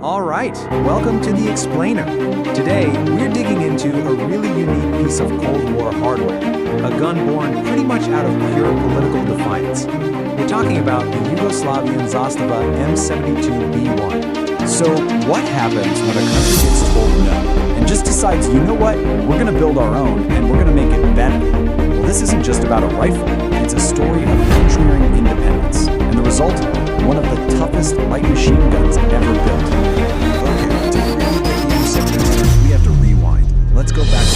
All right, welcome to The Explainer. Today, we're digging into a really unique piece of Cold War hardware, a gun born pretty much out of pure political defiance. We're talking about the Yugoslavian Zastava M72B1. So, what happens when a country gets told no, and just decides, you know what, we're going to build our own, and we're going to make it better? Well, this isn't just about a rifle, it's a story of engineering independence, and the result, one of the toughest light machine guns ever built. Okay, to really get the M72, we have to rewind. Let's go back to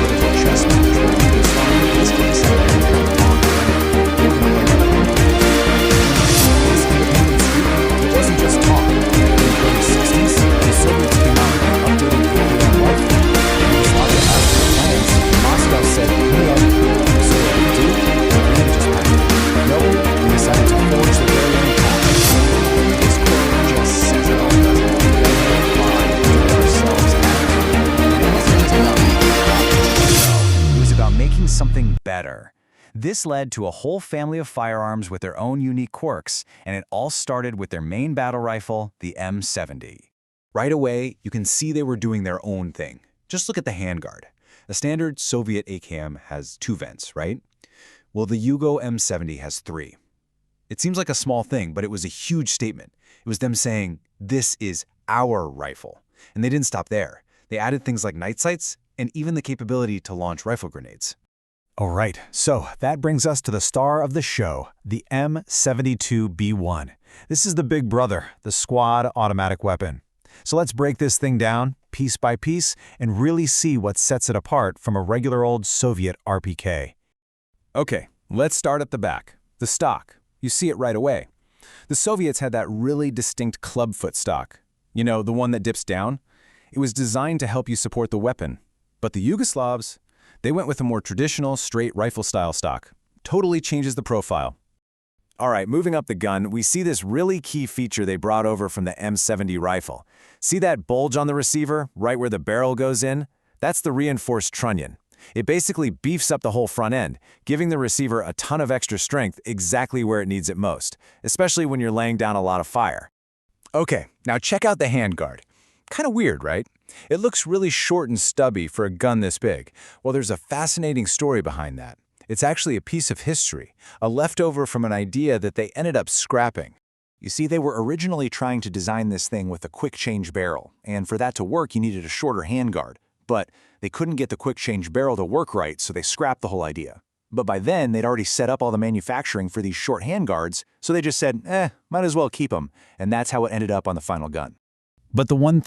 the chess match where Yugoslavia basically said it wasn't just talk. In the early 60s, the Soviets came out with an updated AKM rifle. Yugoslavia asked for plans. Moscow said, no. So what did we do? We didn't just pack it. No, we decided to forge the very own path. This quote just says it all, doesn't it? We don't lie to ourselves at it. It wasn't just about making it was about making something better. This led to a whole family of firearms with their own unique quirks, and it all started with their main battle rifle, the M70. Right away, you can see they were doing their own thing. Just look at the handguard. A standard Soviet AKM has 2 vents, right? Well, the Yugo M70 has 3. It seems like a small thing, but it was a huge statement. It was them saying, this is our rifle. And they didn't stop there. They added things like night sights and even the capability to launch rifle grenades. All right, so that brings us to the star of the show, the M72B1. This is the big brother, the squad automatic weapon. So let's break this thing down, piece by piece, and really see what sets it apart from a regular old Soviet RPK. Okay, let's start at the back. The stock. You see it right away. The Soviets had that really distinct clubfoot stock. You know, the one that dips down? It was designed to help you support the weapon. But the Yugoslavs, they went with a more traditional, straight rifle-style stock. Totally changes the profile. All right, moving up the gun, we see this really key feature they brought over from the M70 rifle. See that bulge on the receiver, right where the barrel goes in? That's the reinforced trunnion. It basically beefs up the whole front end, giving the receiver a ton of extra strength exactly where it needs it most, especially when you're laying down a lot of fire. Okay, now check out the handguard. Kind of weird, right? It looks really short and stubby for a gun this big. Well, there's a fascinating story behind that. It's actually a piece of history, a leftover from an idea that they ended up scrapping. You see, they were originally trying to design this thing with a quick-change barrel, and for that to work, you needed a shorter handguard. But they couldn't get the quick-change barrel to work right, so they scrapped the whole idea. But by then, they'd already set up all the manufacturing for these short handguards, so they just said, might as well keep them, and that's how it ended up on the final gun. But the one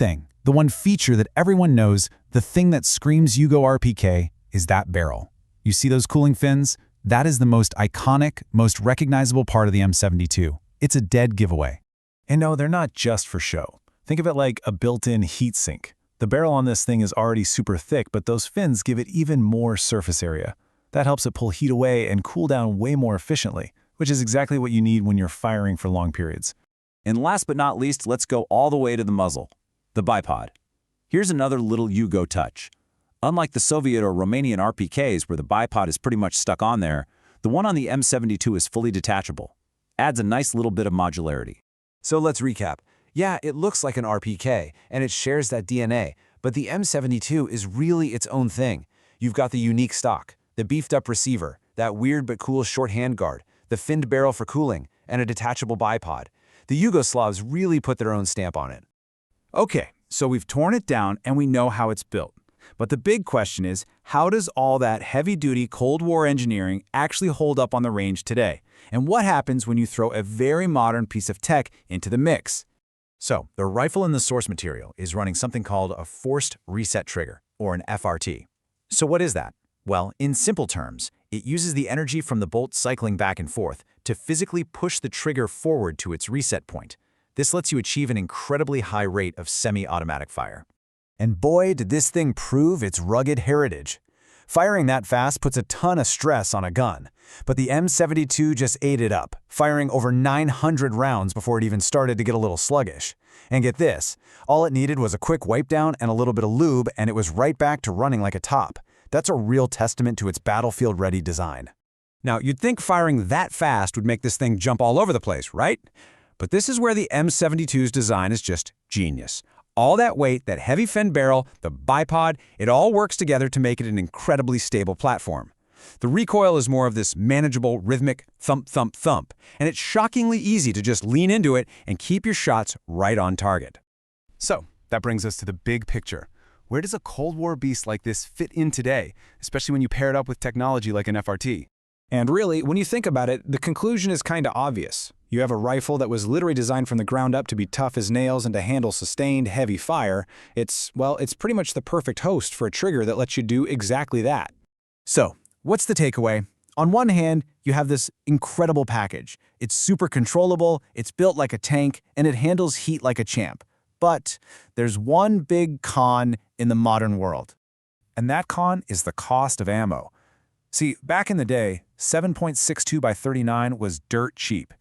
feature that everyone knows, the thing that screams Yugo RPK, is that barrel. You see those cooling fins? That is the most iconic, most recognizable part of the M72. It's a dead giveaway. And no, they're not just for show. Think of it like a built-in heat sink. The barrel on this thing is already super thick, but those fins give it even more surface area. That helps it pull heat away and cool down way more efficiently, which is exactly what you need when you're firing for long periods. And last but not least, let's go all the way to the muzzle, the bipod. Here's another little Yugo touch. Unlike the Soviet or Romanian RPKs where the bipod is pretty much stuck on there, the one on the M72 is fully detachable. Adds a nice little bit of modularity. So let's recap. Yeah, it looks like an RPK, and it shares that DNA, but the M72 is really its own thing. You've got the unique stock, the beefed-up receiver, that weird but cool short handguard, the finned barrel for cooling, and a detachable bipod. The Yugoslavs really put their own stamp on it. Okay, so we've torn it down and we know how it's built. But the big question is, how does all that heavy-duty Cold War engineering actually hold up on the range today? And what happens when you throw a very modern piece of tech into the mix? So, the rifle in the source material is running something called a forced reset trigger, or an FRT. So what is that? Well, in simple terms, it uses the energy from the bolt cycling back and forth to physically push the trigger forward to its reset point. This lets you achieve an incredibly high rate of semi-automatic fire. And boy, did this thing prove its rugged heritage. Firing that fast puts a ton of stress on a gun, but the M72 just ate it up, firing over 900 rounds before it even started to get a little sluggish. And get this, all it needed was a quick wipe down and a little bit of lube, and it was right back to running like a top. That's a real testament to its battlefield-ready design. Now, you'd think firing that fast would make this thing jump all over the place, right? But this is where the M72's design is just genius. All that weight, that heavy fin barrel, the bipod, it all works together to make it an incredibly stable platform. The recoil is more of this manageable, rhythmic thump, thump, thump, and it's shockingly easy to just lean into it and keep your shots right on target. So, that brings us to the big picture. Where does a Cold War beast like this fit in today, especially when you pair it up with technology like an FRT? And really, when you think about it, the conclusion is kinda obvious. You have a rifle that was literally designed from the ground up to be tough as nails and to handle sustained, heavy fire. It's pretty much the perfect host for a trigger that lets you do exactly that. So, what's the takeaway? On one hand, you have this incredible package. It's super controllable, it's built like a tank, and it handles heat like a champ. But there's one big con in the modern world. And that con is the cost of ammo. See, back in the day, 7.62 by 39 was dirt cheap.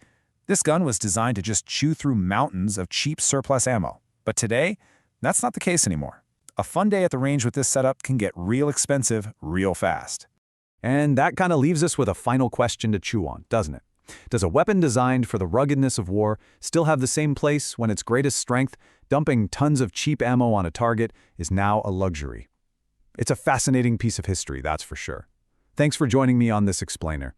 This gun was designed to just chew through mountains of cheap surplus ammo. But today, that's not the case anymore. A fun day at the range with this setup can get real expensive real fast. And that kind of leaves us with a final question to chew on, doesn't it? Does a weapon designed for the ruggedness of war still have the same place when its greatest strength, dumping tons of cheap ammo on a target, is now a luxury? It's a fascinating piece of history, that's for sure. Thanks for joining me on this explainer.